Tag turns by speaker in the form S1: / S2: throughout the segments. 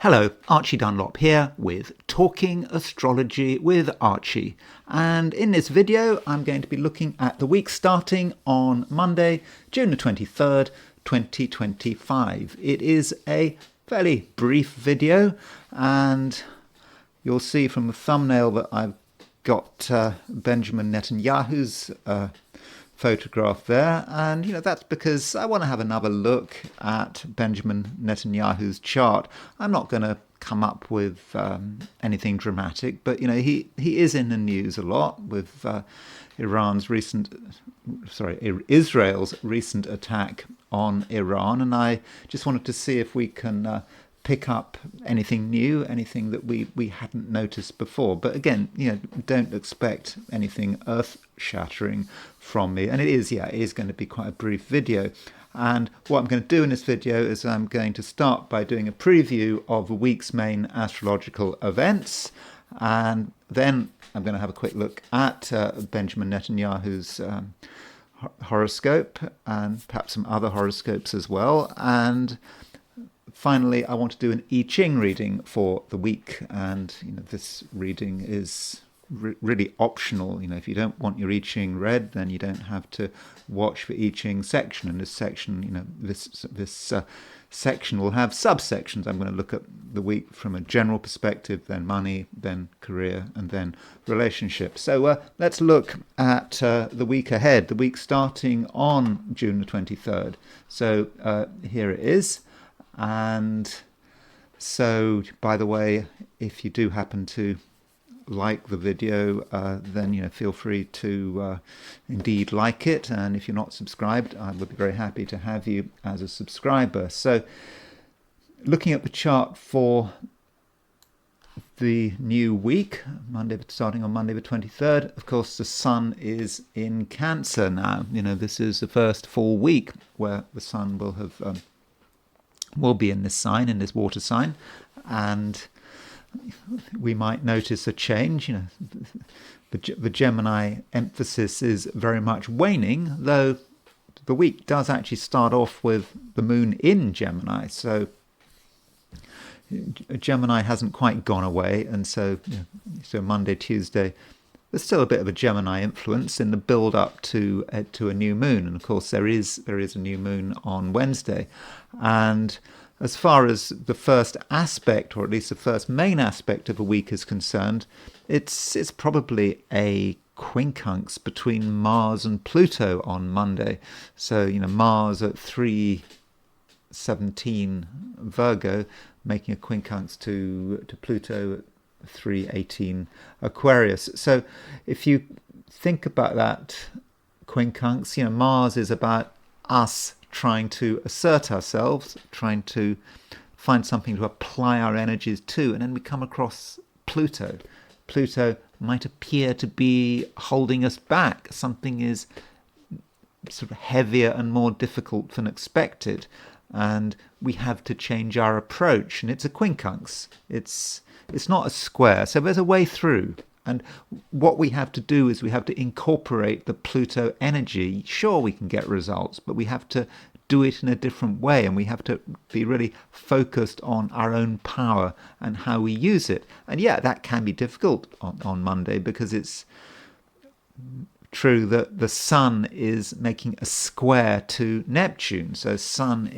S1: Hello, Archie Dunlop here with Talking Astrology with Archie. And in this video, I'm going to be looking at the week starting on Monday, June the 23rd, 2025. It is a fairly brief video, and you'll see from the thumbnail that I've got Benjamin Netanyahu's photograph there, and that's because I want to have another look at Benjamin Netanyahu's chart. I'm not going to come up with anything dramatic, but he is in the news a lot with Israel's recent attack on Iran, and I just wanted to see if we can pick up anything new, anything that we hadn't noticed before. But again, don't expect anything earth-shattering from me. And it is going to be quite a brief video. And what I'm going to do in this video is I'm going to start by doing a preview of the week's main astrological events. And then I'm going to have a quick look at Benjamin Netanyahu's horoscope and perhaps some other horoscopes as well. And finally, I want to do an Ching reading for the week, and this reading is really optional. If you don't want your Ching read, then you don't have to watch the Ching section. And this section, this section will have subsections. I'm going to look at the week from a general perspective, then money, then career, and then relationships. So let's look at the week ahead, the week starting on June the 23rd. So here it is. And so, by the way, if you do happen to like the video, then feel free to indeed like it. And if you're not subscribed, I would be very happy to have you as a subscriber. So, looking at the chart for the new week, starting on Monday the 23rd, of course, the sun is in Cancer now. This is the first full week where the sun will be in this sign, in this water sign, and we might notice a change. The Gemini emphasis is very much waning, though the week does actually start off with the moon in Gemini, so Gemini hasn't quite gone away, and so Monday, Tuesday, there's still a bit of a Gemini influence in the build-up to a new moon, and of course there is a new moon on Wednesday. And as far as the first aspect, or at least the first main aspect of a week is concerned, it's probably a quincunx between Mars and Pluto on Monday. So Mars at 3:17 Virgo, making a quincunx to Pluto at 3:18 Aquarius. So if you think about that quincunx, Mars is about us trying to assert ourselves, trying to find something to apply our energies to, and then we come across Pluto. Pluto might appear to be holding us back. Something is sort of heavier and more difficult than expected, and we have to change our approach. And it's a quincunx. It's not a square, so there's a way through. And what we have to do is we have to incorporate the Pluto energy. Sure, we can get results, but we have to do it in a different way, and we have to be really focused on our own power and how we use it. And that can be difficult on Monday, because it's true that the sun is making a square to Neptune. So the sun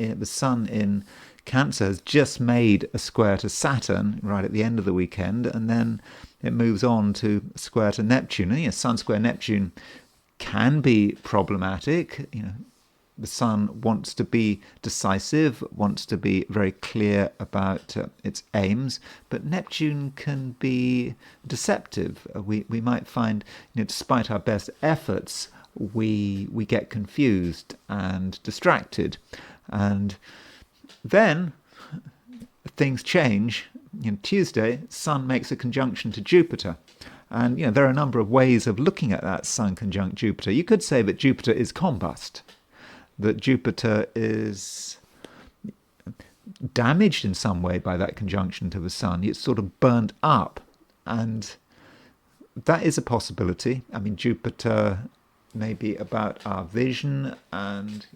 S1: in Cancer has just made a square to Saturn right at the end of the weekend, and then it moves on to a square to Neptune. And Sun square Neptune can be problematic. The sun wants to be decisive, wants to be very clear about its aims, but Neptune can be deceptive. We might find, despite our best efforts, we get confused and distracted, and then things change. Tuesday, Sun makes a conjunction to Jupiter. And there are a number of ways of looking at that Sun conjunct Jupiter. You could say that Jupiter is combust, that Jupiter is damaged in some way by that conjunction to the Sun. It's sort of burnt up. And that is a possibility. I mean, Jupiter may be about our vision and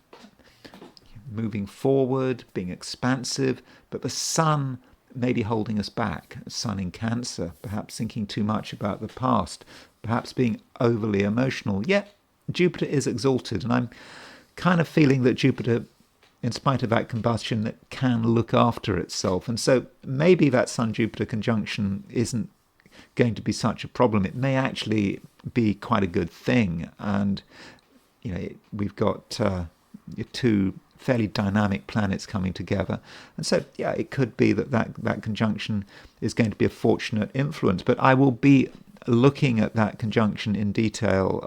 S1: moving forward, being expansive, but the Sun maybe holding us back. Sun in Cancer, perhaps thinking too much about the past, perhaps being overly emotional. Yet Jupiter is exalted, and I'm kind of feeling that Jupiter, in spite of that combustion, that can look after itself. And so maybe that Sun-Jupiter conjunction isn't going to be such a problem. It may actually be quite a good thing. And we've got two fairly dynamic planets coming together, and so it could be that conjunction is going to be a fortunate influence. But I will be looking at that conjunction in detail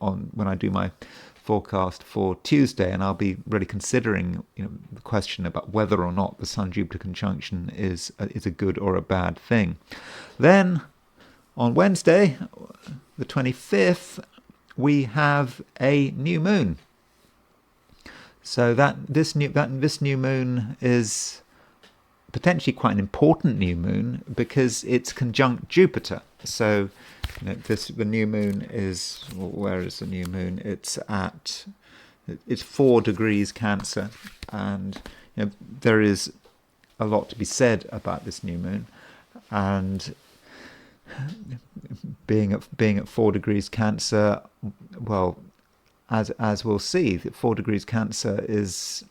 S1: on when I do my forecast for Tuesday, and I'll be really considering the question about whether or not the Sun-Jupiter conjunction is a good or a bad thing. Then on Wednesday, the 25th, we have a new moon. So this new moon is potentially quite an important new moon because it's conjunct Jupiter. So the new moon is, where is the new moon? It's 4 degrees Cancer, and there is a lot to be said about this new moon, and being at 4 degrees Cancer, well, as we'll see, 4 degrees Cancer is,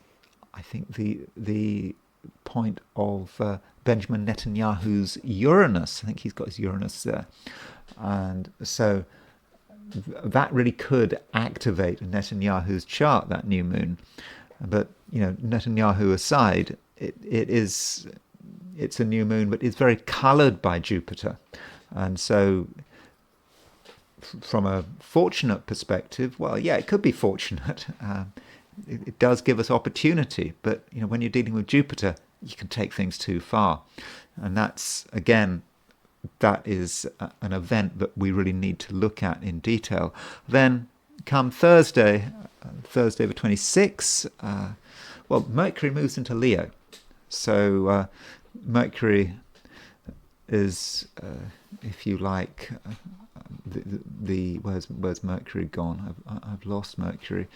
S1: I think, the point of Benjamin Netanyahu's Uranus. I think he's got his Uranus there, and so that really could activate Netanyahu's chart, that new moon. But Netanyahu aside, it's a new moon, but it's very coloured by Jupiter, and so from a fortunate perspective, well, it could be fortunate. It does give us opportunity, but when you're dealing with Jupiter, you can take things too far, and that is an event that we really need to look at in detail. Then come Thursday the 26th, Mercury moves into Leo. So Mercury is, if you like, where's Mercury gone? I've lost Mercury.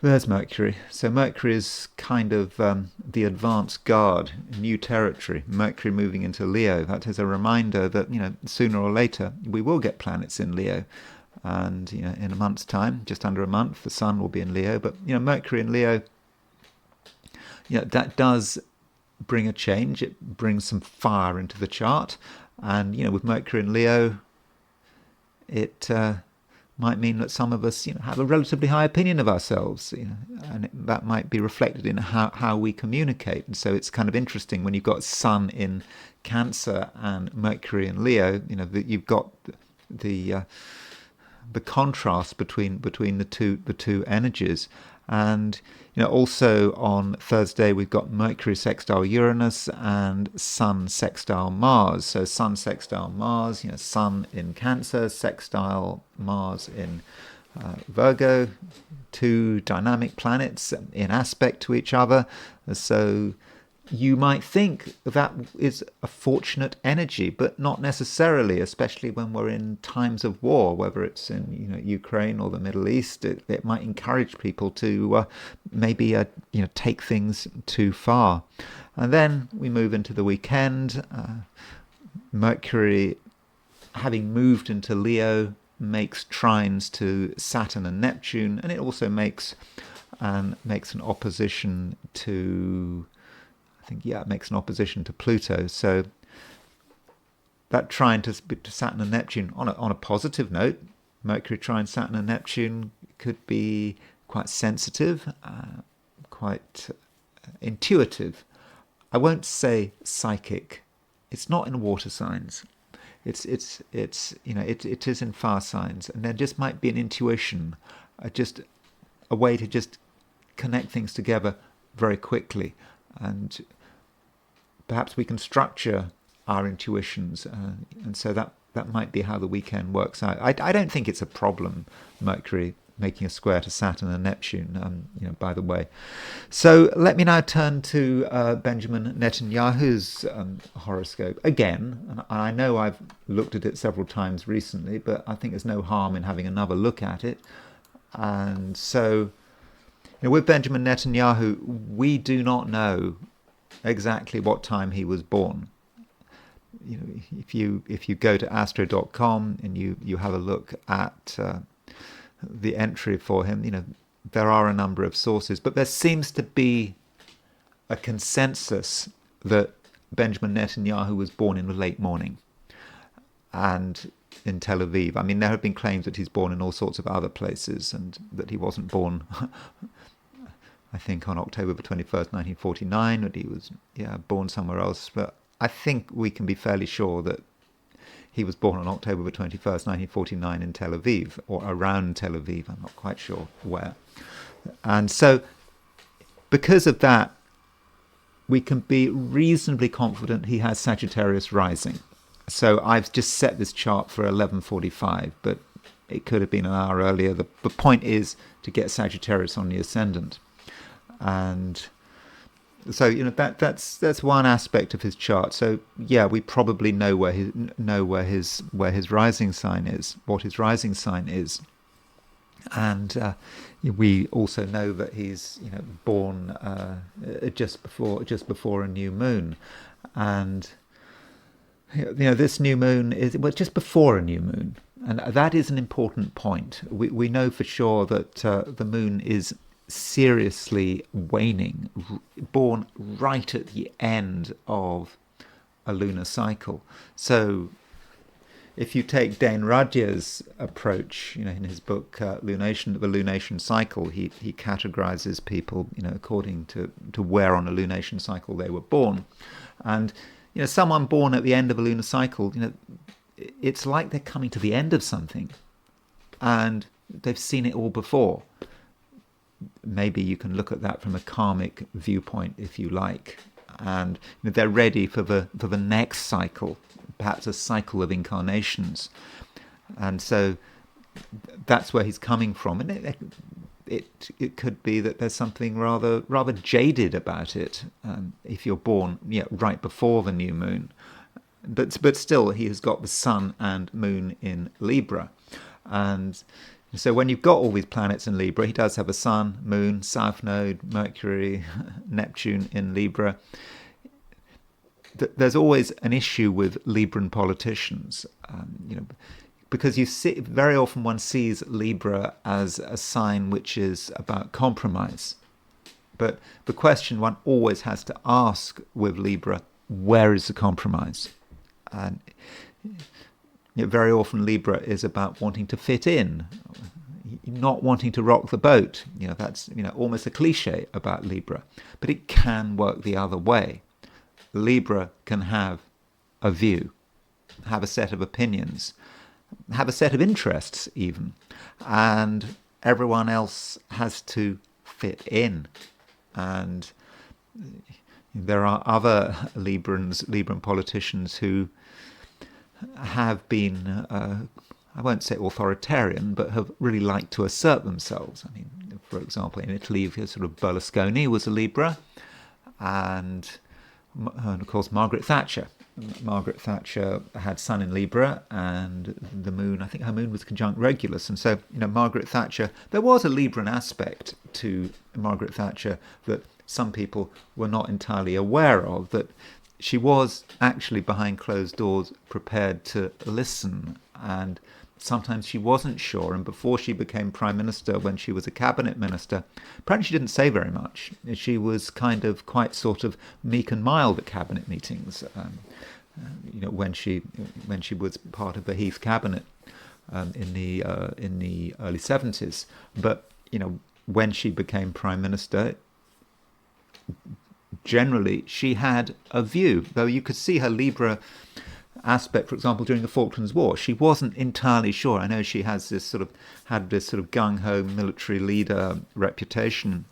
S1: There's Mercury. So Mercury is kind of the advance guard, new territory. Mercury moving into Leo. That is a reminder that sooner or later we will get planets in Leo, and in a month's time, just under a month, the Sun will be in Leo. But Mercury in Leo, that does bring a change. It brings some fire into the chart, and with Mercury in Leo, it might mean that some of us have a relatively high opinion of ourselves, and that might be reflected in how we communicate. And so it's kind of interesting when you've got Sun in Cancer and Mercury in Leo, that you've got the contrast between the two energies. And also on Thursday we've got Mercury sextile Uranus and Sun sextile Mars. So Sun sextile Mars, Sun in Cancer, sextile Mars in Virgo, 2 dynamic planets in aspect to each other. So you might think that is a fortunate energy, but not necessarily, especially when we're in times of war, whether it's in Ukraine or the Middle East. It might encourage people to maybe take things too far. And then we move into the weekend. Mercury, having moved into Leo, makes trines to Saturn and Neptune, and it also makes an opposition to, it makes an opposition to Pluto. So that trine to Saturn and Neptune, on a positive note, Mercury trine Saturn and Neptune could be quite sensitive, quite intuitive. I won't say psychic. It's not in water signs. It is in fire signs, and there just might be an intuition, just a way to just connect things together very quickly, and perhaps we can structure our intuitions, and so that might be how the weekend works out. I don't think it's a problem, Mercury making a square to Saturn and Neptune, by the way. So let me now turn to Benjamin Netanyahu's horoscope again. And I know I've looked at it several times recently, but I think there's no harm in having another look at it. And so with Benjamin Netanyahu, we do not know exactly what time he was born. If you go to astro.com and you have a look at the entry for him, there are a number of sources, but there seems to be a consensus that Benjamin Netanyahu was born in the late morning and in Tel Aviv. I mean, there have been claims that he's born in all sorts of other places and that he wasn't born, I think, on October the 21st, 1949, that he was born somewhere else. But I think we can be fairly sure that he was born on October the 21st, 1949 in Tel Aviv, or around Tel Aviv. I'm not quite sure where. And so because of that, we can be reasonably confident he has Sagittarius rising. So I've just set this chart for 11:45, but it could have been an hour earlier. The point is to get Sagittarius on the ascendant. And so that's one aspect of his chart. So yeah, we probably know where his rising sign is, what his rising sign is, and we also know that he's born just before a new moon, and this new moon is just before a new moon, and that is an important point. We know for sure that the moon is seriously waning, born right at the end of a lunar cycle. So if you take Dane Rudya's approach, in his book Lunation, the Lunation Cycle, he categorizes people according to where on a lunation cycle they were born. And someone born at the end of a lunar cycle, it's like they're coming to the end of something and they've seen it all before. Maybe you can look at that from a karmic viewpoint, if you like, and they're ready for the next cycle, perhaps a cycle of incarnations, and so that's where he's coming from. And it could be that there's something rather jaded about it if you're born right before the new moon, but still he has got the sun and moon in Libra, and so when you've got all these planets in Libra, he does have a sun, moon, south node, Mercury, Neptune in Libra. There's always an issue with Libran politicians, because very often one sees Libra as a sign which is about compromise. But the question one always has to ask with Libra, where is the compromise? And very often Libra is about wanting to fit in, not wanting to rock the boat. That's almost a cliche about Libra, but it can work the other way. Libra can have a view, have a set of opinions, have a set of interests even, and everyone else has to fit in. And there are other Libran politicians who have been, I won't say authoritarian, but have really liked to assert themselves. I mean, for example, in Italy, sort of Berlusconi was a Libra, and of course Margaret Thatcher. Margaret Thatcher had Sun in Libra, and the moon, I think her moon was conjunct Regulus, and so Margaret Thatcher, there was a Libran aspect to Margaret Thatcher that some people were not entirely aware of, that she was actually behind closed doors prepared to listen, and sometimes she wasn't sure. And before she became Prime Minister, when she was a cabinet minister, apparently she didn't say very much. She was kind of quite sort of meek and mild at cabinet meetings, when she was part of the Heath cabinet in the early 70s. But when she became Prime Minister, generally she had a view, though you could see her Libra aspect, for example, during the Falklands War. She wasn't entirely sure. I know she had this sort of gung-ho military leader reputation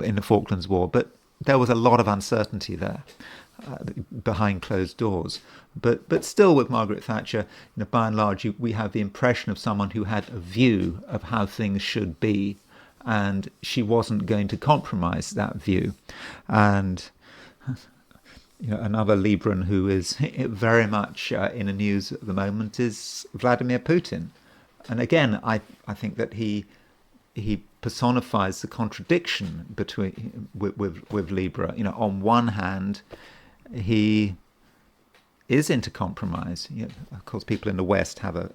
S1: in the Falklands War, but there was a lot of uncertainty there behind closed doors. But still, with Margaret Thatcher, by and large, we have the impression of someone who had a view of how things should be, and she wasn't going to compromise that view. And another Libran who is very much in the news at the moment is Vladimir Putin. And again, I think that he personifies the contradiction between with Libra. On one hand, he is into compromise. Of course, people in the West have a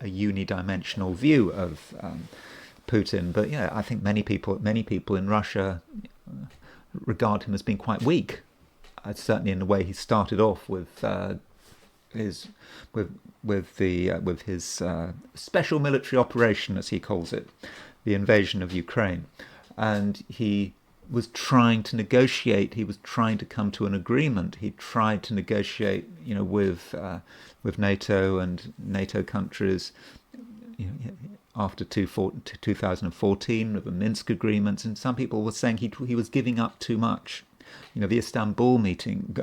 S1: unidimensional view of Putin, but I think many people in Russia regard him as being quite weak. Certainly, in the way he started off with his special military operation, as he calls it, the invasion of Ukraine, and he was trying to negotiate. He was trying to come to an agreement. He tried to negotiate, with NATO and NATO countries, after 2014 with the Minsk agreements, and some people were saying he was giving up too much. The Istanbul meetings,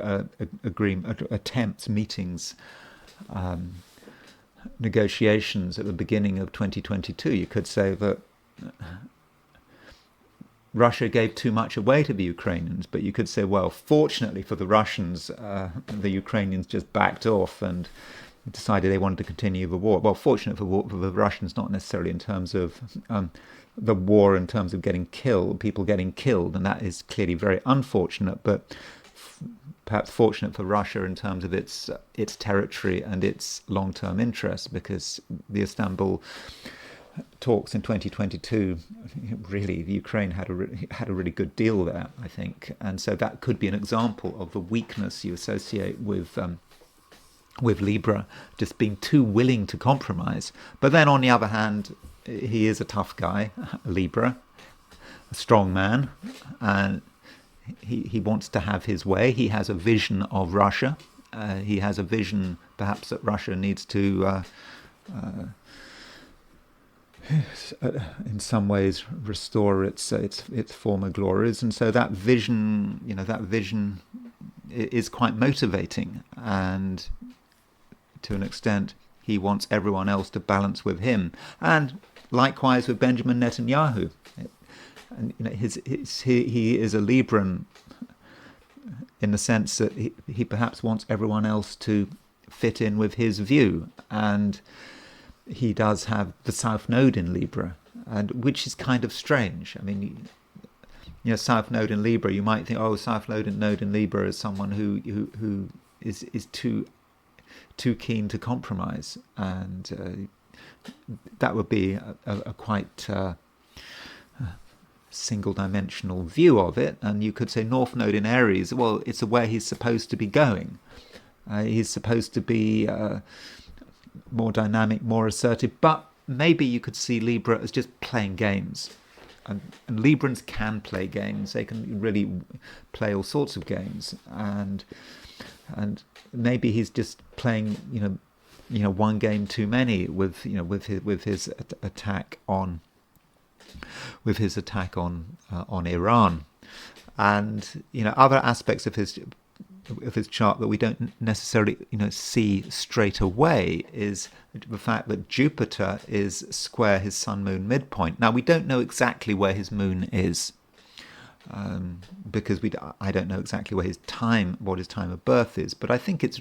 S1: negotiations at the beginning of 2022. You could say that Russia gave too much away to the Ukrainians, but you could say, well, fortunately for the Russians, the Ukrainians just backed off and decided they wanted to continue the war. Well, fortunate for the Russians, not necessarily in terms of the war, in terms of people getting killed, and that is clearly very unfortunate, but perhaps fortunate for Russia in terms of its territory and its long-term interests, because the Istanbul talks in 2022, really, the Ukraine had a really good deal there, I think, and so that could be an example of the weakness you associate with Libra, just being too willing to compromise. But then, on the other hand, he is a tough guy, Libra, a strong man, and he wants to have his way. He has a vision of Russia. He has a vision, perhaps, that Russia needs to in some ways restore its former glories, and so that vision is quite motivating, and to an extent he wants everyone else to balance with him. And likewise with Benjamin Netanyahu, and he is a Libran in the sense that he perhaps wants everyone else to fit in with his view, and he does have the South Node in Libra, and which is kind of strange. I mean, South Node in Libra, you might think, South Node in Libra is someone who is too keen to compromise, and that would be a quite single-dimensional view of it. And you could say North Node in Aries, well, it's where he's supposed to be going. He's supposed to be more dynamic, more assertive, but maybe you could see Libra as just playing games. And Librans can play games. They can really play all sorts of games, and maybe he's just playing, one game too many with his attack on Iran, and other aspects of his chart that we don't necessarily see straight away is the fact that Jupiter is square his Sun Moon midpoint. Now, we don't know exactly where his moon is, because I don't know exactly what his time of birth is, but I think it's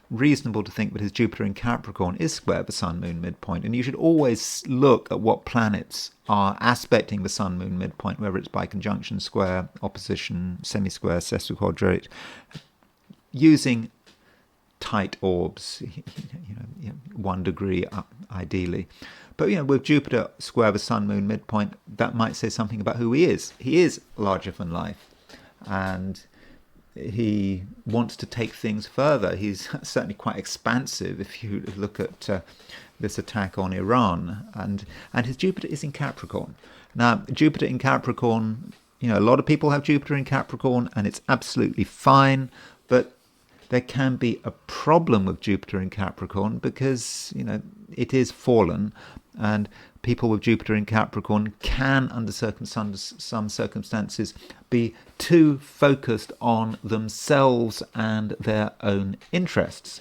S1: reasonable to think that his Jupiter in Capricorn is square the Sun Moon midpoint, and you should always look at what planets are aspecting the Sun Moon midpoint, whether it's by conjunction, square, opposition, semi-square, sesquiquadrate, using tight orbs, 1 degree up, ideally. But with Jupiter square the Sun Moon midpoint, that might say something about who he is. He is larger than life, and he wants to take things further. He's certainly quite expansive if you look at this attack on Iran, and his Jupiter is in Capricorn. Now, Jupiter in Capricorn, a lot of people have Jupiter in Capricorn, and it's absolutely fine, but there can be a problem with Jupiter in Capricorn because, it is fallen, and people with Jupiter in Capricorn can, under some circumstances, be too focused on themselves and their own interests.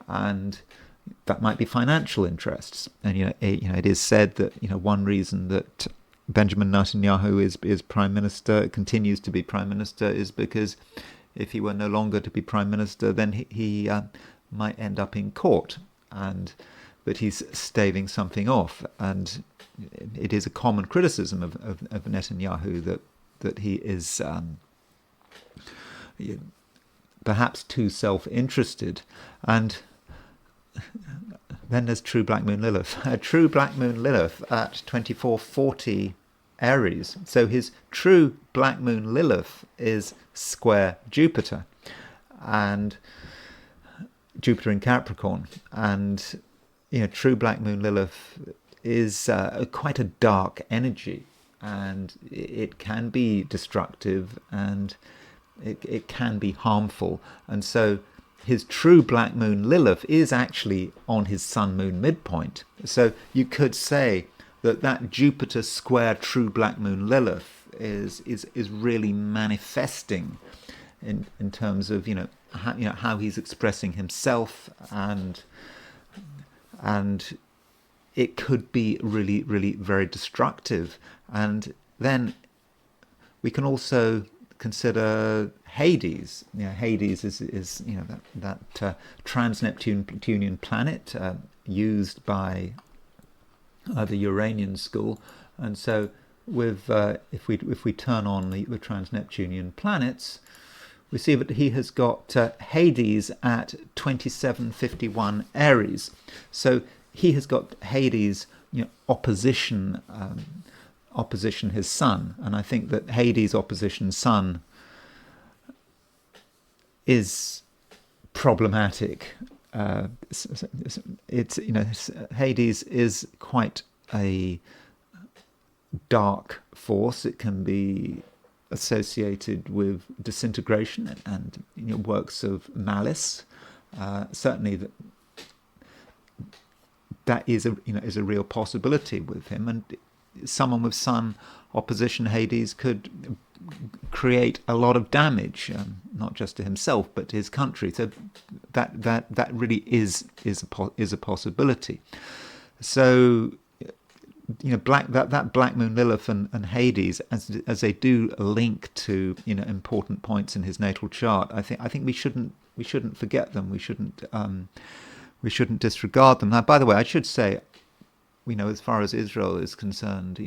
S1: And that might be financial interests. And, it is said that, one reason that Benjamin Netanyahu is Prime Minister, continues to be Prime Minister, is because if he were no longer to be Prime Minister, then he might end up in court. And but he's staving something off. And it is a common criticism of Netanyahu that he is perhaps too self-interested. And then there's true Black Moon Lilith. A true Black Moon Lilith at 2440 Aries. So his true Black Moon Lilith is square Jupiter, and Jupiter in Capricorn. And true Black Moon Lilith is quite a dark energy, and it can be destructive, and it can be harmful. And so his true Black Moon Lilith is actually on his Sun-Moon midpoint. So you could say that Jupiter square true Black Moon Lilith is really manifesting in terms of how he's expressing himself, and it could be really, really very destructive. And then we can also consider Hades. Hades is that trans-Neptunian planet used by the Uranian school. And so with if we turn on the trans-Neptunian planets, we see that he has got Hades at 2751 Aries. So he has got Hades opposition his Sun, and I think that Hades opposition Sun is problematic. Hades is quite a dark force. It can be associated with disintegration and works of malice. Certainly, that is a real possibility with him. And someone with Sun opposition Hades could create a lot of damage, not just to himself but to his country. So that really is a possibility. So that Black Moon Lilith and Hades, as they do link to important points in his natal chart, I think we shouldn't forget them. We shouldn't disregard them. Now, by the way, I should say, as far as Israel is concerned,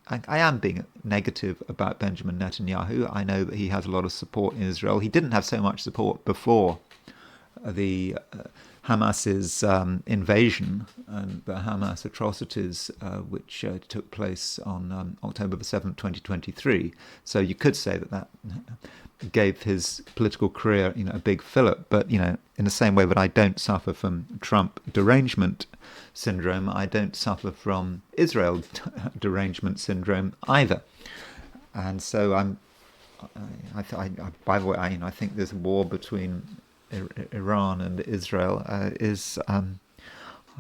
S1: I am being negative about Benjamin Netanyahu. I know that he has a lot of support in Israel. He didn't have so much support before the Hamas's invasion and the Hamas atrocities, which took place on October the 7th, 2023. So you could say that gave his political career, a big fillip. But, in the same way that I don't suffer from Trump derangement syndrome, I don't suffer from Israel derangement syndrome either. And so by the way, I think this war between Iran and Israel is, I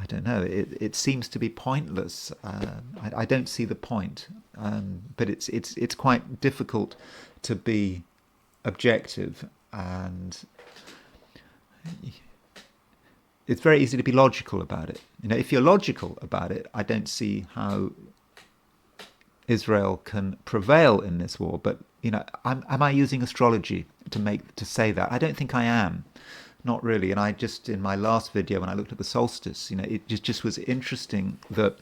S1: don't know, it seems to be pointless. I don't see the point, but it's quite difficult to be objective, and it's very easy to be logical about it. If you're logical about it, I don't see how Israel can prevail in this war. But am I using astrology to say that? I don't think I am. Not really. And I just, in my last video, when I looked at the solstice, it just was interesting that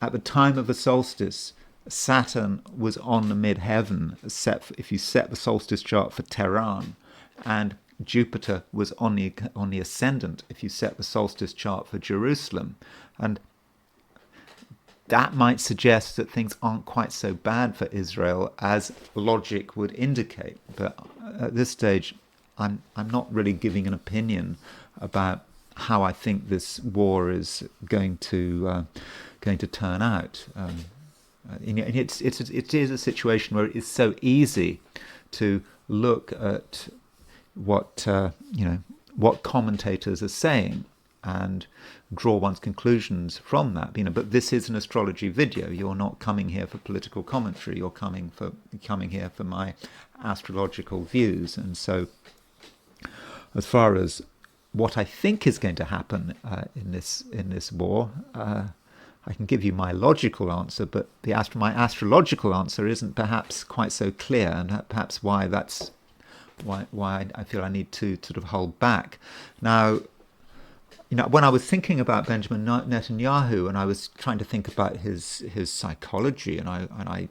S1: at the time of the solstice, Saturn was on the midheaven, if you set the solstice chart for Tehran, and Jupiter was on the ascendant if you set the solstice chart for Jerusalem. And that might suggest that things aren't quite so bad for Israel as logic would indicate. But at this stage, I'm not really giving an opinion about how I think this war is going to turn out. It is a situation where it's so easy to look at what commentators are saying and draw one's conclusions from that. But this is an astrology video. You're not coming here for political commentary. You're coming here for my astrological views. And so, as far as what I think is going to happen in this war, I can give you my logical answer, but my astrological answer isn't perhaps quite so clear, and perhaps why I feel I need to sort of hold back. Now, when I was thinking about Benjamin Netanyahu, and I was trying to think about his psychology, and I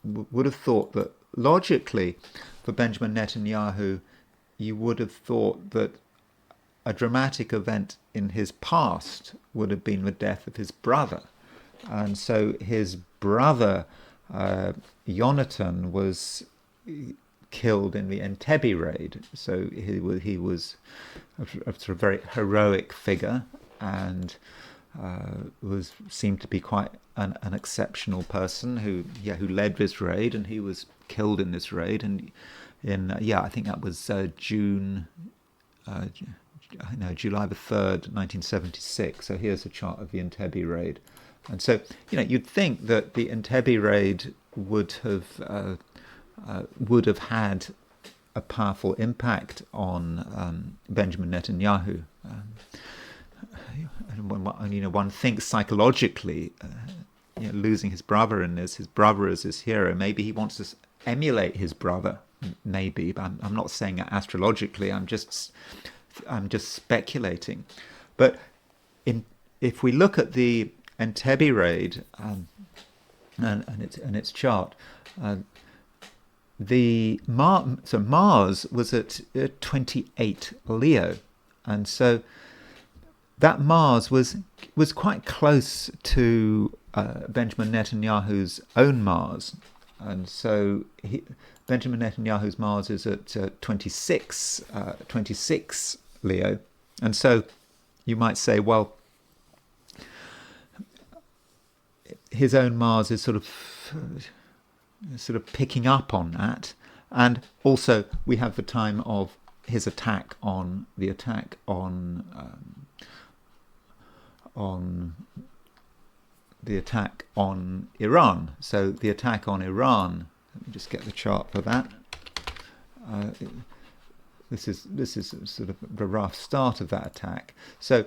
S1: would have thought that logically, for Benjamin Netanyahu, you would have thought that a dramatic event in his past would have been the death of his brother, and so his brother Jonathan was killed in the Entebbe raid. So he was a sort of very heroic figure, and was seemed to be quite an exceptional person who led this raid, and he was killed in this raid. And in I think that was June. July the 3rd, 1976. So here's a chart of the Entebbe raid. And so, you'd think that the Entebbe raid would have had a powerful impact on Benjamin Netanyahu. One thinks psychologically, losing his brother in this, his brother as his hero, maybe he wants to emulate his brother, maybe, but I'm not saying that astrologically, I'm just speculating. But if we look at the Entebbe raid and its chart, so Mars was at 28 Leo, and so that Mars was quite close to Benjamin Netanyahu's own Mars, and so Benjamin Netanyahu's Mars is at 26 Leo, and so you might say, well, his own Mars is sort of picking up on that, and also we have the time of his attack on Iran. So the attack on Iran. Let me just get the chart for that. This is sort of the rough start of that attack. So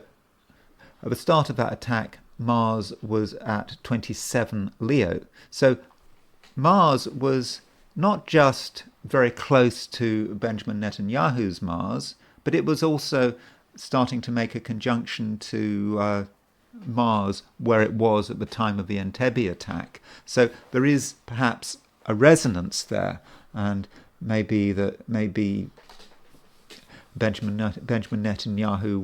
S1: at the start of that attack, Mars was at 27 Leo. So Mars was not just very close to Benjamin Netanyahu's Mars, but it was also starting to make a conjunction to Mars where it was at the time of the Entebbe attack. So there is perhaps a resonance there, and maybe Benjamin Netanyahu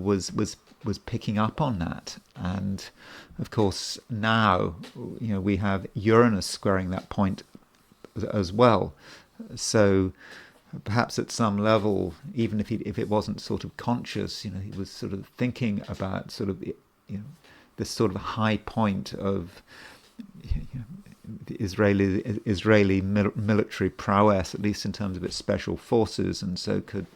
S1: was picking up on that. And of course now we have Uranus squaring that point as well. So perhaps at some level, even if it wasn't sort of conscious, he was sort of thinking about sort of this sort of high point of the Israeli military prowess, at least in terms of its special forces, and so could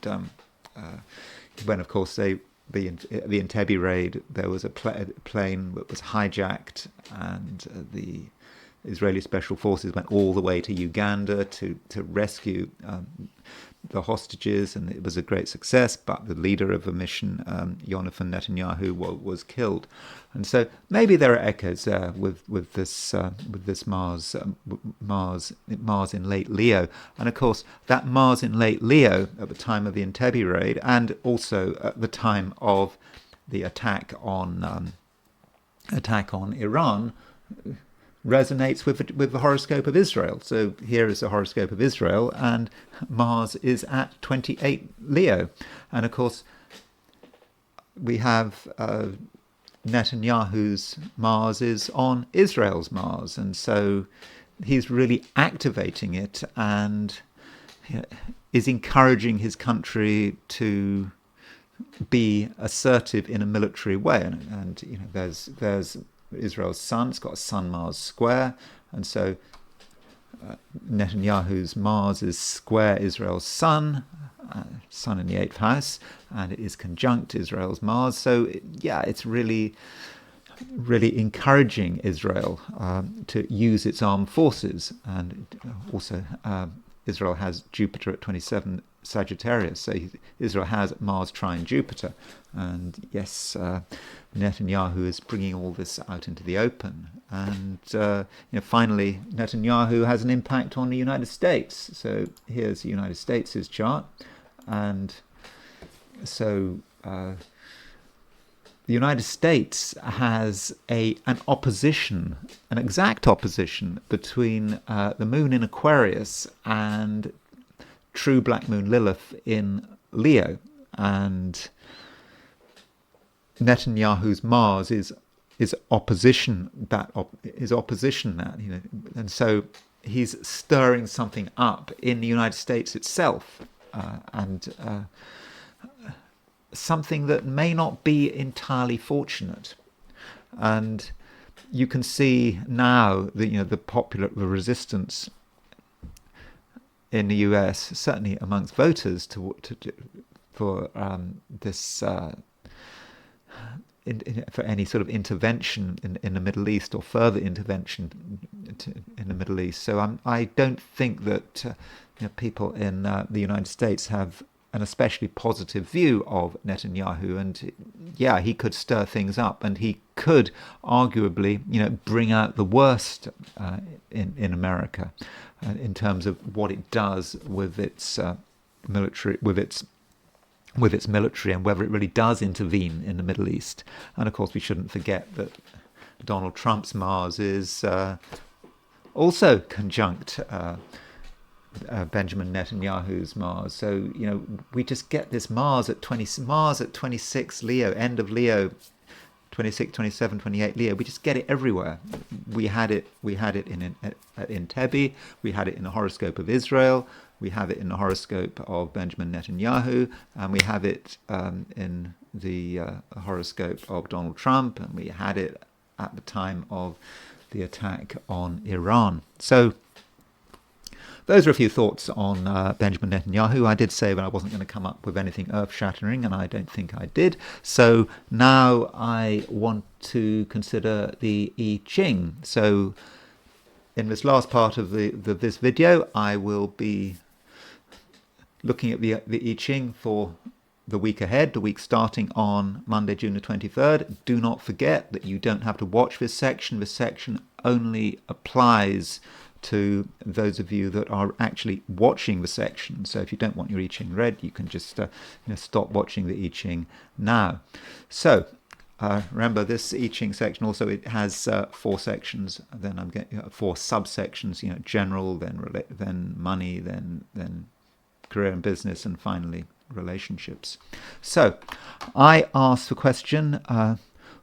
S1: when of course the Entebbe raid, there was a plane that was hijacked, and the Israeli special forces went all the way to Uganda to rescue the hostages, and it was a great success. But the leader of the mission, Jonathan Netanyahu, was killed, and so maybe there are echoes there with this Mars in late Leo, and of course that Mars in late Leo at the time of the Entebbe raid, and also at the time of the attack on Iran, resonates with the horoscope of Israel. So here is the horoscope of Israel, and Mars is at 28 Leo. And of course, we have Netanyahu's Mars is on Israel's Mars, and so he's really activating it and is encouraging his country to be assertive in a military way. And there's Israel's sun, it's got a Sun-Mars square, and so Netanyahu's Mars is square Israel's sun, sun in the 8th house, and it is conjunct Israel's Mars. So it's really encouraging Israel to use its armed forces, and also Israel has Jupiter at 27 Sagittarius, so Israel has Mars trine Jupiter, and yes, Netanyahu is bringing all this out into the open, and finally Netanyahu has an impact on the United States. So here's the United States' chart, and so the United States has an opposition, an exact opposition between the moon in Aquarius and true black moon Lilith in Leo, and Netanyahu's Mars is opposition that, you know, and so he's stirring something up in the United States itself, and something that may not be entirely fortunate. And you can see now that, you know, the resistance in the US, certainly amongst voters, for this for any sort of intervention in the Middle East, or further intervention in the Middle East. So I don't think that you know, people in the United States have an especially positive view of Netanyahu, and yeah, he could stir things up, and he could arguably, you know, bring out the worst in America in terms of what it does with its military, with its military, and whether it really does intervene in the Middle East. And of course, we shouldn't forget that Donald Trump's Mars is also conjunct Benjamin Netanyahu's Mars. So, you know, we just get this Mars at 26 Leo, end of Leo, 26, 27, 28 Leo. We just get it everywhere. We had it in Entebbe. We had it in the horoscope of Israel. We have it in the horoscope of Benjamin Netanyahu, and we have it in the horoscope of Donald Trump, and we had it at the time of the attack on Iran. So those are a few thoughts on Benjamin Netanyahu. I did say that I wasn't going to come up with anything earth-shattering, and I don't think I did. So now I want to consider the I Ching. So in this last part of this video, I will be looking at the I Ching for the week ahead, the week starting on Monday, June the 23rd. Do not forget that you don't have to watch this section. This section only applies to those of you that are actually watching the section. So if you don't want your I Ching read, you can just stop watching the I Ching now. So remember, this I Ching section also, it has 4 sections. Then I'm getting 4 subsections. You know, general, then money, then career and business, and finally relationships. So I asked the question,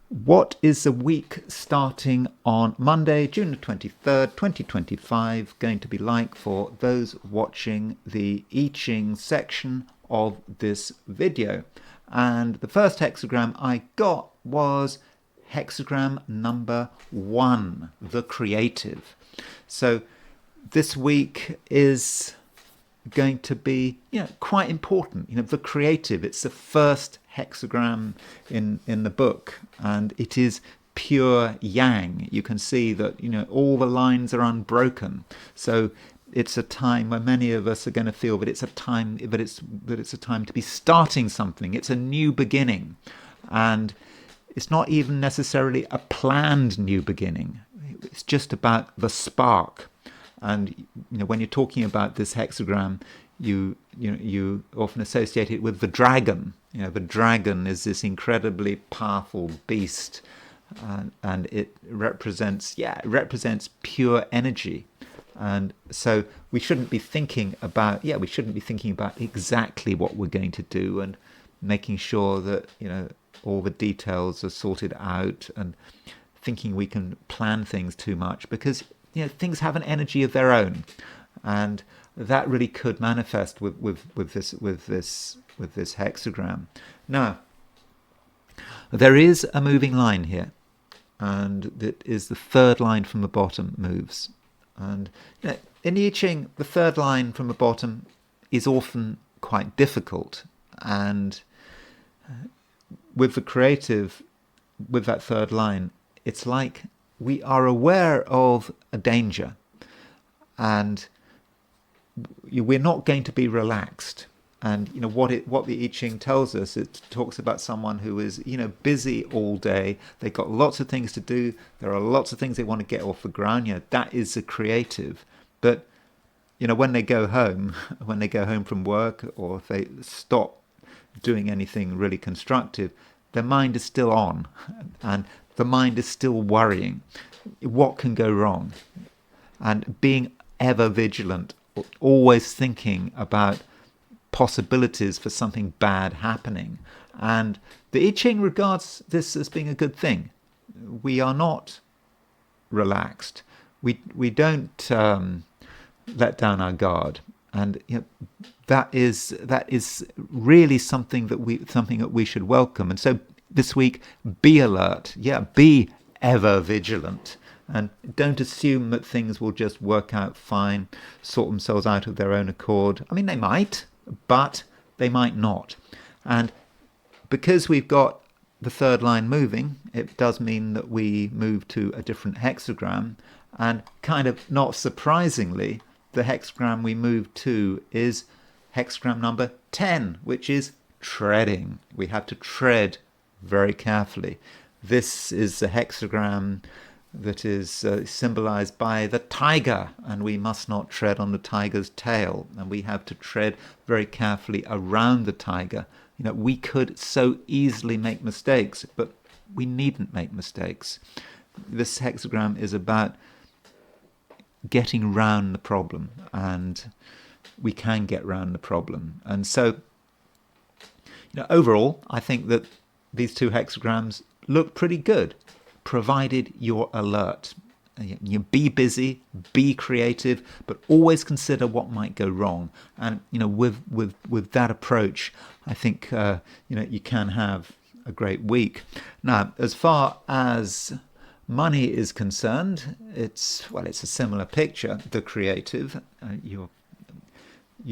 S1: what is the week starting on Monday, June the 23rd, 2025, going to be like for those watching the I Ching section of this video? And the first hexagram I got was hexagram number 1, the creative. So this week is going to be, you know, quite important. You know, the creative, it's the first hexagram in the book, and it is pure yang. You can see that, you know, all the lines are unbroken. So it's a time where many of us are going to feel that it's a time, that it's a time to be starting something. It's a new beginning, and it's not even necessarily a planned new beginning. It's just about the spark. And you know, when you're talking about this hexagram, you often associate it with the dragon. You know, the dragon is this incredibly powerful beast, and it represents pure energy. And so we shouldn't be thinking about exactly what we're going to do, and making sure that, you know, all the details are sorted out, and thinking we can plan things too much, because, you know, things have an energy of their own, and that really could manifest with this hexagram. Now, there is a moving line here, and that is the third line from the bottom moves. And you know, in the I Ching, the third line from the bottom is often quite difficult, and with the creative, with that third line, it's like we are aware of a danger, and we're not going to be relaxed. And you know what the I Ching tells us, it talks about someone who is, you know, busy all day. They've got lots of things to do. There are lots of things they want to get off the ground. You know, that is the creative. But you know, when they go home from work, or if they stop doing anything really constructive, their mind is still on, and the mind is still worrying. What can go wrong? And being ever vigilant, always thinking about possibilities for something bad happening. And the I Ching regards this as being a good thing. We are not relaxed. We don't let down our guard, and that is really something that we should welcome. And so this week, be alert. Be ever vigilant. And don't assume that things will just work out fine, sort themselves out of their own accord. I mean, they might, but they might not. And because we've got the third line moving, it does mean that we move to a different hexagram. And kind of not surprisingly, the hexagram we move to is hexagram number 10, which is treading. We have to tread very carefully. This is the hexagram that is symbolized by the tiger, and we must not tread on the tiger's tail, and we have to tread very carefully around the tiger. We could so easily make mistakes, but we needn't make mistakes. This hexagram is about getting round the problem, and we can get round the problem. And so, overall, I think that these two hexagrams look pretty good, provided you're alert. You be busy, be creative, but always consider what might go wrong. And with that approach, I think you can have a great week. Now, as far as money is concerned, it's a similar picture. The creative, you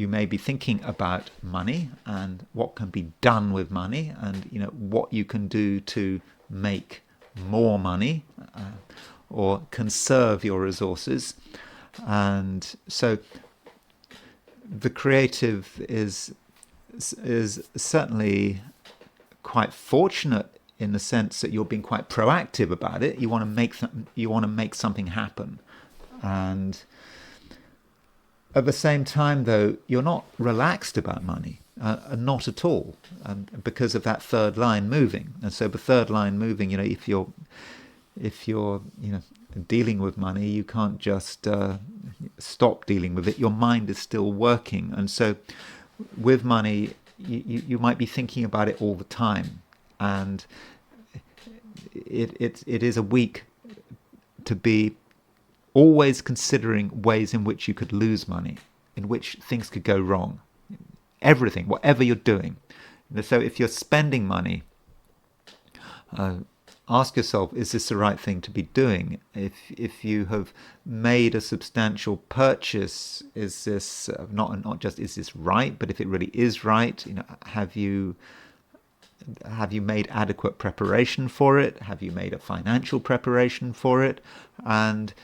S1: may be thinking about money and what can be done with money, and what you can do to make more money or conserve your resources. And so the creative is certainly quite fortunate in the sense that you're being quite proactive about it. You want to make something happen, and at the same time, though, you're not relaxed about money, not at all, because of that third line moving. And so the third line moving, if you're dealing with money, you can't just stop dealing with it. Your mind is still working, and so with money, you might be thinking about it all the time, and it is a week to be always considering ways in which you could lose money, in which things could go wrong. Everything, whatever you're doing. So if you're spending money, ask yourself, is this the right thing to be doing? If you have made a substantial purchase, is this not just is this right, but if it really is right, have you made adequate preparation for it? Have you made a financial preparation for it? And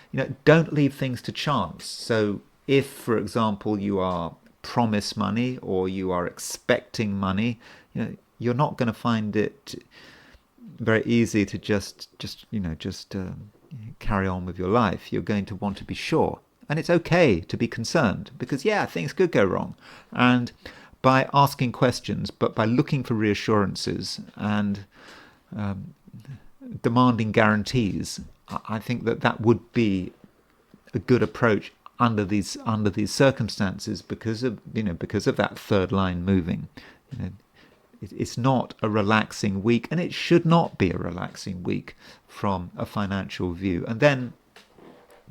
S1: don't leave things to chance. So if, for example, you are promised money or you are expecting money, you're not going to find it very easy to just carry on with your life. You're going to want to be sure, and it's okay to be concerned, because things could go wrong. And by asking questions, but by looking for reassurances and demanding guarantees, I think that would be a good approach under these circumstances, because of that third line moving. It's not a relaxing week, and it should not be a relaxing week from a financial view. And then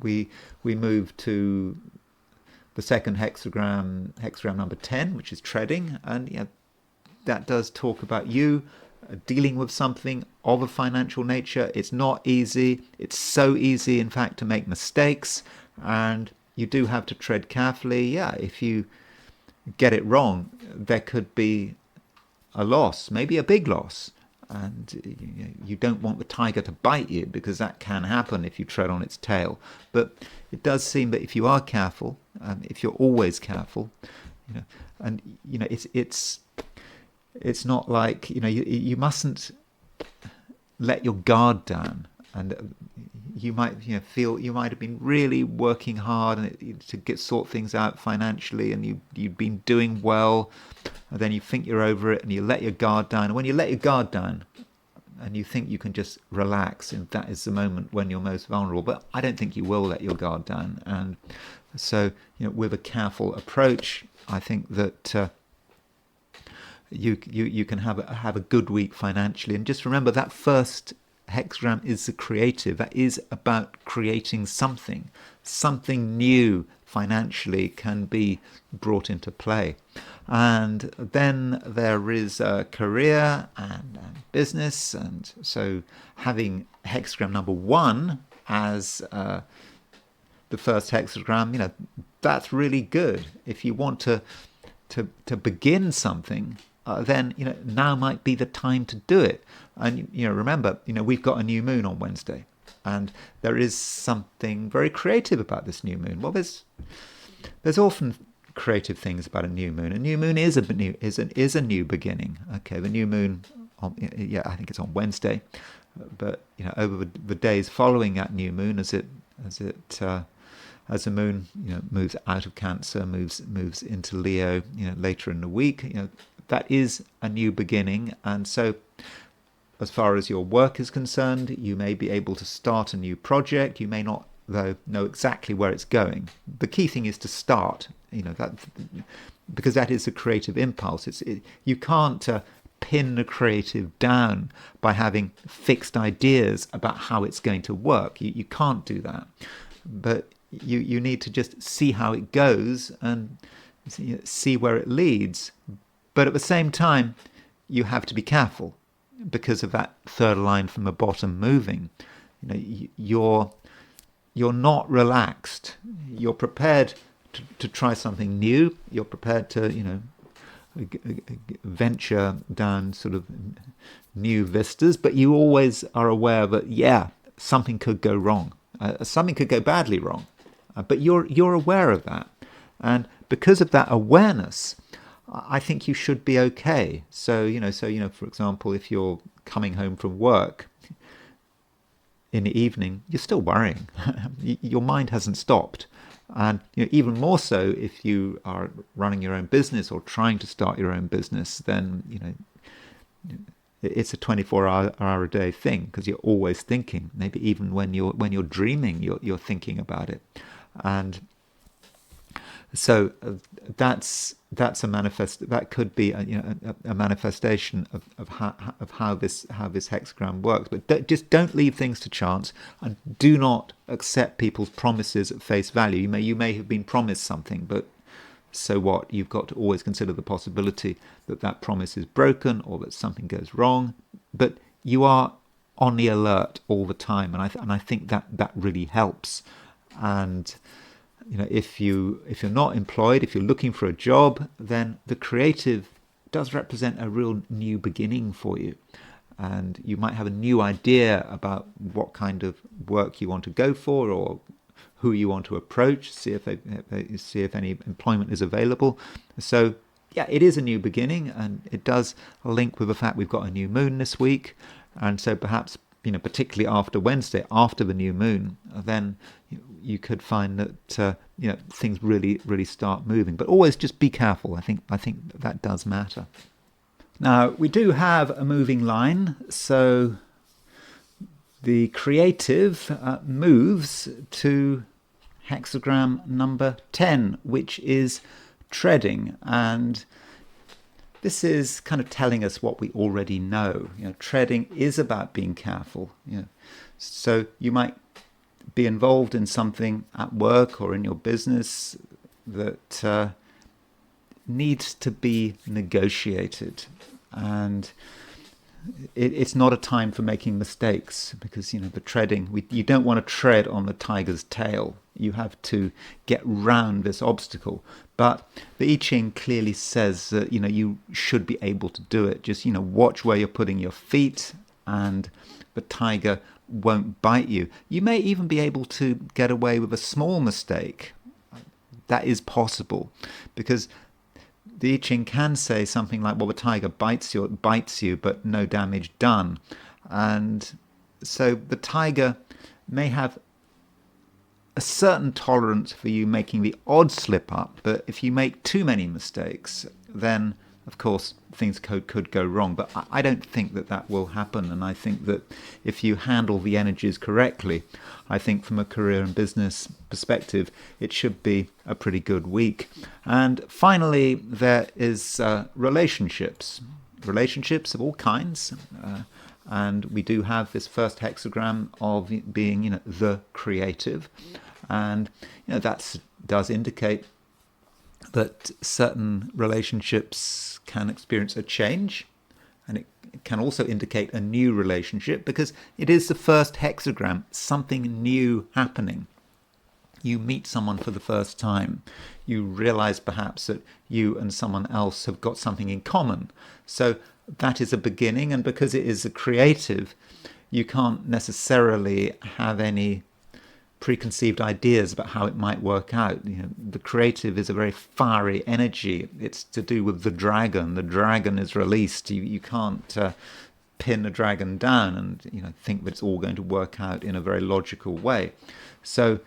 S1: we move to the second hexagram number 10, which is treading, and that does talk about you dealing with something of a financial nature. It's not easy. It's so easy, in fact, to make mistakes, and you do have to tread carefully. If you get it wrong, there could be a loss, maybe a big loss, and you don't want the tiger to bite you, because that can happen if you tread on its tail. But it does seem that if you are careful, if you're always careful, and it's not like you mustn't let your guard down. And you might feel you might have been really working hard to sort things out financially, and you've been doing well, and then you think you're over it, and you let your guard down. And when you let your guard down, and you think you can just relax, and that is the moment when you're most vulnerable. But I don't think you will let your guard down. And so, with a careful approach, I think that you can have a good week financially. And just remember that first hexagram is the creative. That is about creating something new financially can be brought into play. And then there is career and business. And so having hexagram number 1 as the first hexagram, that's really good. If you want to begin something, then now might be the time to do it. And remember, we've got a new moon on Wednesday, and there is something very creative about this new moon. Well, there's often creative things about a new moon. A new moon is a new beginning. Okay, the new moon, I think it's on Wednesday, but over the days following that new moon, as the moon moves out of Cancer, moves into Leo, later in the week, that is a new beginning. And so as far as your work is concerned, you may be able to start a new project. You may not, though, know exactly where it's going. The key thing is to start, that, because that is a creative impulse. You can't pin the creative down by having fixed ideas about how it's going to work. You can't do that. But you need to just see how it goes and see where it leads. But at the same time, you have to be careful because of that third line from the bottom moving. You're not relaxed. You're prepared to try something new. You're prepared to venture down sort of new vistas, but you always are aware that something could go wrong. Something could go badly wrong, but you're aware of that, and because of that awareness, I think you should be okay. So for example, if you're coming home from work in the evening, you're still worrying. Your mind hasn't stopped, and even more so if you are running your own business or trying to start your own business, then it's a 24-hour a day thing, because you're always thinking. Maybe even when you're dreaming, you're thinking about it. And so that's that could be a manifestation of how this hexagram works. But just don't leave things to chance, and do not accept people's promises at face value. You may have been promised something, but so what? You've got to always consider the possibility that promise is broken or that something goes wrong. But you are on the alert all the time, and I think that really helps. And if you're not employed, if you're looking for a job, then the creative does represent a real new beginning for you. And you might have a new idea about what kind of work you want to go for, or who you want to approach, see if any employment is available. So it is a new beginning, and it does link with the fact we've got a new moon this week. And so perhaps, particularly after Wednesday, after the new moon, then you could find that things really start moving. But always just be careful. I think that does matter. Now, we do have a moving line, so the creative moves to hexagram number 10, which is treading. And this is kind of telling us what we already know. Treading is about being careful. So you might be involved in something at work or in your business that needs to be negotiated, and it's not a time for making mistakes, because the treading, you don't want to tread on the tiger's tail. You have to get round this obstacle. But the I Ching clearly says that you should be able to do it. Just watch where you're putting your feet, and the tiger won't bite you. You may even be able to get away with a small mistake. That is possible, because the I Ching can say something like, well, the tiger bites you, but no damage done. And so the tiger may have a certain tolerance for you making the odd slip up, but if you make too many mistakes, then of course, things could go wrong. But I don't think that will happen. And I think that if you handle the energies correctly, I think from a career and business perspective, it should be a pretty good week. And finally, there is relationships of all kinds. And we do have this first hexagram of being, the creative. And, that does indicate that certain relationships can experience a change, and it can also indicate a new relationship, because it is the first hexagram, something new happening. You meet someone for the first time. You realize perhaps that you and someone else have got something in common. So that is a beginning, and because it is a creative, you can't necessarily have any preconceived ideas about how it might work out. The creative is a very fiery energy. It's to do with the dragon. The dragon is released. You can't pin a dragon down and think that it's all going to work out in a very logical way. So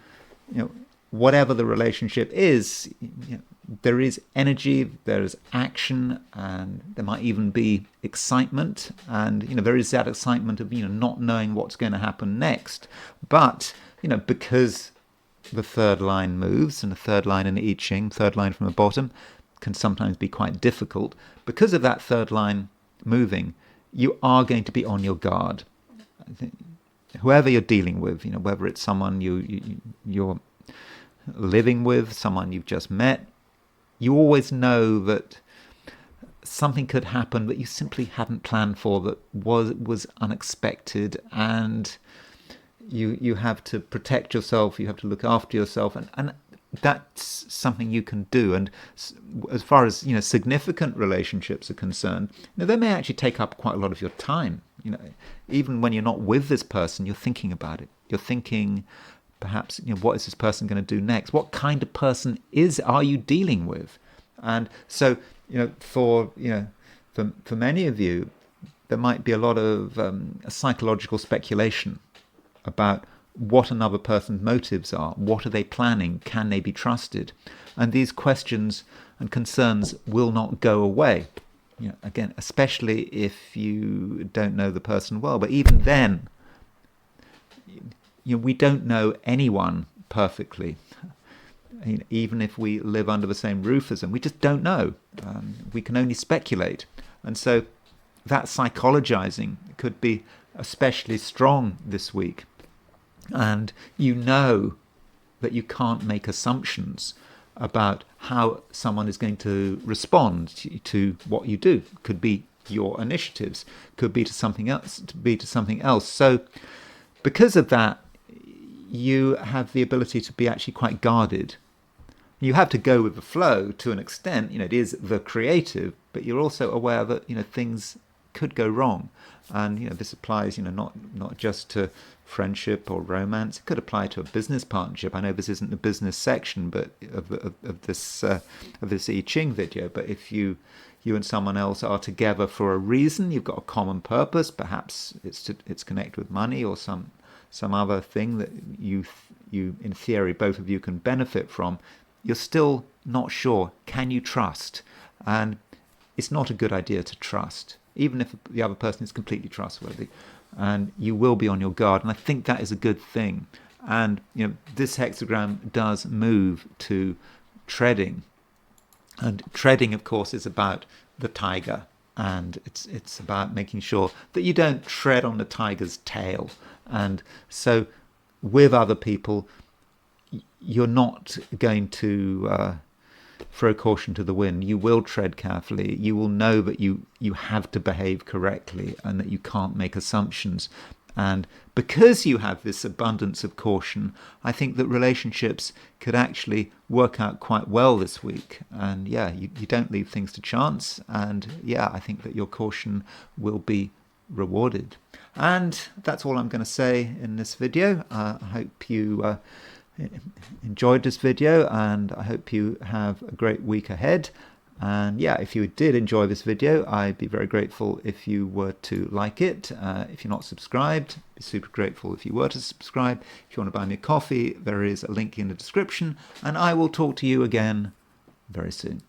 S1: whatever the relationship is, there is energy, there is action, and there might even be excitement. And there is that excitement of not knowing what's going to happen next. But because the third line moves, and the third line in the I Ching, third line from the bottom, can sometimes be quite difficult. Because of that third line moving, you are going to be on your guard. Whoever you're dealing with, whether it's someone you're living with, someone you've just met, you always know that something could happen that you simply hadn't planned for, that was unexpected, and you have to protect yourself, you have to look after yourself, and that's something you can do. And as far as significant relationships are concerned, they may actually take up quite a lot of your time. Even when you're not with this person, you're thinking about it. You're thinking, perhaps, what is this person going to do next? What kind of person are you dealing with? And so, for many of you, there might be a lot of psychological speculation about what another person's motives are. What are they planning? Can they be trusted? And these questions and concerns will not go away. Again, especially if you don't know the person well. But even then, we don't know anyone perfectly. Even if we live under the same roof as them, we just don't know. We can only speculate. And so that psychologizing could be especially strong this week. And that you can't make assumptions about how someone is going to respond to what you do. Could be your initiatives, could be to something else. So because of that, you have the ability to be actually quite guarded. You have to go with the flow to an extent. It is the creative, but you're also aware that things could go wrong. And this applies not just to friendship or romance. It could apply to a business partnership. I know this isn't the business section, but of this I Ching video. But if you and someone else are together for a reason, you've got a common purpose. Perhaps it's connected with money or some other thing that you in theory both of you can benefit from. You're still not sure. Can you trust? And it's not a good idea to trust, even if the other person is completely trustworthy. And you will be on your guard. And I think that is a good thing. And this hexagram does move to treading. And treading, of course, is about the tiger. And it's about making sure that you don't tread on the tiger's tail. And so with other people, you're not going to throw caution to the wind. You will tread carefully. You will know that you have to behave correctly and that you can't make assumptions. And because you have this abundance of caution, I think that relationships could actually work out quite well this week. And you don't leave things to chance. And I think that your caution will be rewarded. And that's all I'm going to say in this video. I hope you enjoyed this video, and I hope you have a great week ahead. And if you did enjoy this video, I'd be very grateful if you were to like it. If you're not subscribed, I'd be super grateful if you were to subscribe. If you want to buy me a coffee, there is a link in the description, and I will talk to you again very soon.